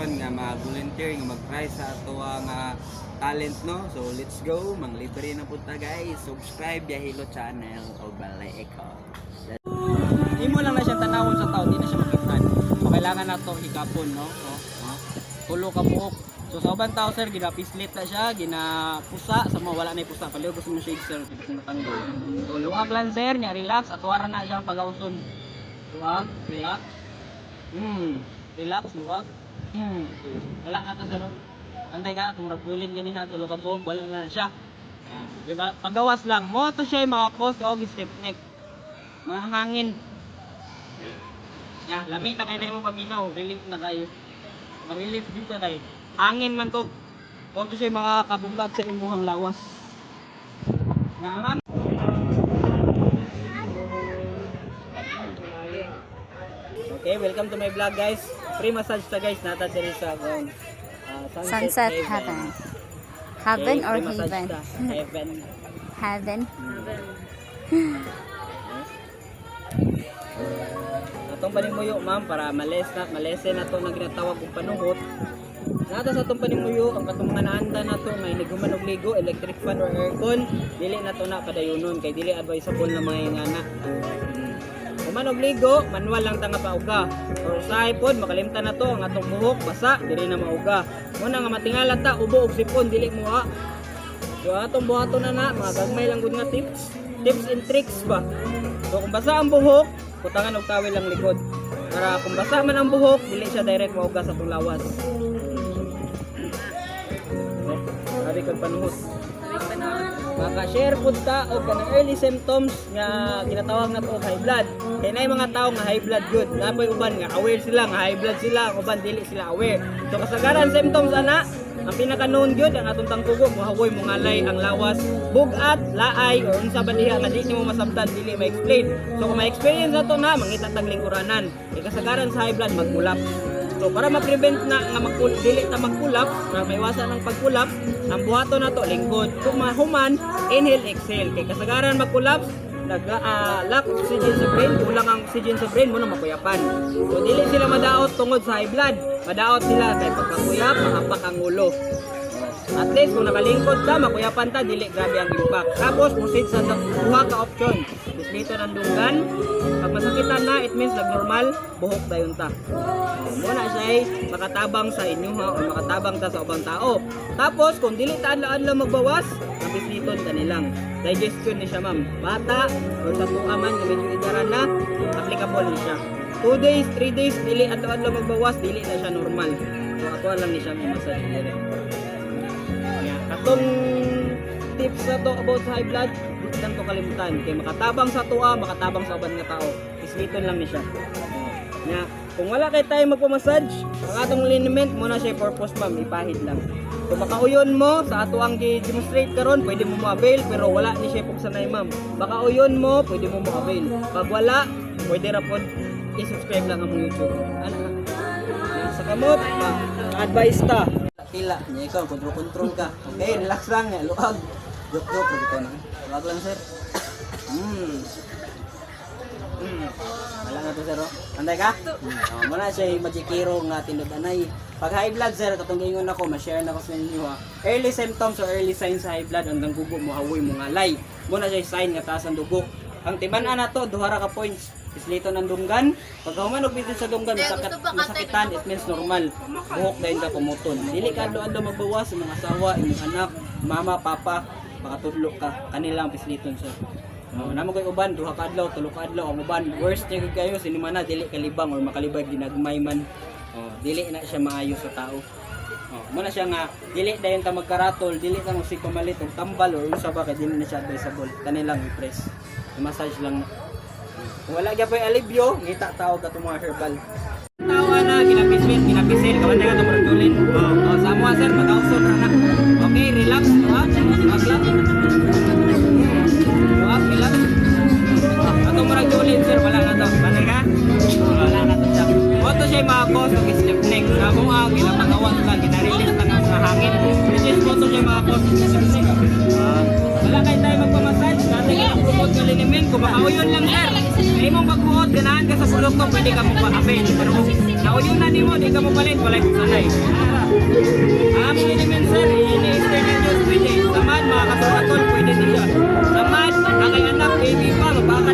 karon nga mag-volunteer nga mag-try sa ato nga talent, no? So let's go, manglibre na punta guys. Subscribe ya Hilo channel o balay ko. Imo lang na siya tanawon sa tao, di na siya makitnan. So kailangan nato higapon, no? So, tulo ka buhok. So sa ubang tao sir, ginapislit na siya, ginapusa sa mga wala na pusa. Paliw gusto mo shake sir, dito na tanggol. So luwag lang sir, nya relax, atwara na siya pag-auson. Luwag, relax. Relax, luwag. Wala ka to sir. Antay ka, kung nagpulin ganina, tulo ka buhok, wala na siya. Diba? Pagawas lang. Mo to siya yung mga post o step neck. Mga hangin. Ya, lamig na kayo na yung paminaw. Relief na kayo. Relief dito kayo. Hangin man to. Mo to siya yung mga kabuglat sa imuhang lawas. Nga okay, welcome to my vlog guys. Free massage ta guys. Nata diri sa Sunset Heaven. Heaven or Haven? Heaven. Heaven. Atong panimuyo ma'am para malesen na to nga ginatawag kong panuhot. Nata sa atong panimuyo ang katong mga naanda na to nga iniguman og ligo, electric fan or aircon, dili na to na padayunon kay dili advisable na mga ingana. Kuman og ligo, manual lang ta nga pauga. Or sa ipod makalimtan na to ang atong buhok basa, dili na mauga. Muna nga matingala ta ubo og sipon dili moha. So atong buhaton na mga gagmay lang gud nga tips and tricks ba. So kung basa ang buhok, kutangan og tawel lang likod. Para kung basa man ang buhok, dili siya direct mauga sa atong lawas. Sabi kong panuhot. Maka-share pud ta og kanang early symptoms nga ginatawag nato og high blood. Kay nay mga tawo nga high blood good. Napoy uban nga aware sila nga high blood sila, uban dili sila aware. So kasagaran symptoms ana, ang pinaka-known gyud ang atong tangkugo mohawoy mongalay ang lawas, bugat, laay or unsa ba diha nga di nimo masabtan dili ma-explain. So kung ma-experience ato na mangita tag lingkuranan. Kay kasagaran sa high blood magkulap. So para ma-prevent na nga dili ta magkulap, para maiwasan ang pagkulap, ang buhaton nato lingkod. Kung mahuman, inhale, exhale. Kay kasagaran magkulap, lack oxygen sa brain, kulang ang oxygen sa brain mo na makuyapan. So dili sila madaot tungod sa high blood. Madaot sila kay pagkakuyap, mahapak ang ulo. At least kung nakalingkod ka, makuyapan ta, dili grabe ang impact. Tapos proceed sa duha ka option. Dito ng dunggan. Pag masakitan na, it means nag-normal, buhok dayon ta. Muna siya ay makatabang sa inyo ha, o makatabang ta sa ubang tao. Tapos kung dili ta adlaw magbawas, ang bisniton kanilang digestion ni siya ma'am. Bata o sa tuaman nga medyo idaran na, applicable ni siya. 2 days, 3 days, dili adlaw magbawas, dili na siya normal. So ako lang ni siya may massage dire. Katong tips na to about high blood, di lang to kalimutan. Kay makatabang sa tuwa, makatabang sa uban nga tao. Isliton lang ni siya. Nya, kung wala kay tayo magpa-massage, ang atong liniment muna siya purpose ma'am, ipahid lang. Kung makauyon mo sa ato ang i-demonstrate karon, pwede mo mo-avail pero wala ni siya pugsanay ma'am. Baka uyon mo, pwede mo mo-avail. Pag wala, pwede ra pod i-subscribe lang ang YouTube. Ano ka? Sa kamot, advice ta. Tila, niya ikaw, control ka. Okay, relax lang, luag. Joke, ito na. Luag lang, sir. Wala na to, sir, oh. Anday ka? Muna siya yung magikiro nga tinudanay. Pag high blood, sir, katong gingon ako, ma-share na ko sa inyo, ha. Early symptoms or early signs sa high blood, ang gubo mo, hawoy mo nga lay. Muna siya yung sign nga taas ang dugo. Ang tibanan na to, duhara ka points. Islito ng dunggan. Pag humanog dito sa dunggan, masakitan, it means normal. Buhok dahil ka pumuton. Dili ka adlaw magbawas sa mga asawa, inyong anak, mama, papa, makatudlo ka. Kanilang pisliton sir. Namo kay uban, duha ka adlaw, tulo ka adlaw, ang uban, worst niya kayo, sinima na, dili kalibang or makalibag, ginagmay man. Dili na siya maayo sa tao. Muna siya nga, dili dayon ta magkaratol, dili ka musig pamalit, o tambal, or unsa ba, kay dili na siya advisable. Kanilang i-press. I-massage lang na. Kung wala gyapon alibyo, ngita tawag ka mga herbal. Tawa na ginapisil, kawan nga tong rotulin. Sa mo sir, mag-ausod ra na. Okay, relax, relax lang. Relax. Atong rotulin sir, wala na to. Kanay ka? Wala na to siya. Moto siya makakos og slip neck. Sa mo ang ginapagawas lang, ginarelease lang ang mga hangin. Which is moto siya makakos og slip neck. Wala kay tayo magpamassage, dati ka promote ka liniment, kung makauyon lang sir. Sa imong pagbuot, ganahan ka sa produkto, pwede ka mo pa-avail. Pero nauyunan nimo, di ka mo palit, walay kong sanay. Ang element sir, ini-external news pwede. Samad, mga kasulatol, pwede din siya. Samad, nakay anak, baby pa, mabaka